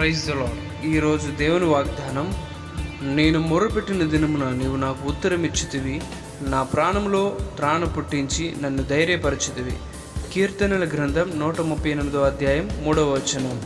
Praise the lord. ఈరోజు దేవుని వాగ్దానం, నేను మొర్రపెట్టిన దినమున నీవు నాకు ఉత్తరం ఇచ్చితివి, నా ప్రాణంలో త్రాణ పుట్టించి నన్ను ధైర్యపరచితివి. కీర్తనల గ్రంథం 138 అధ్యాయం 3వ వచనం.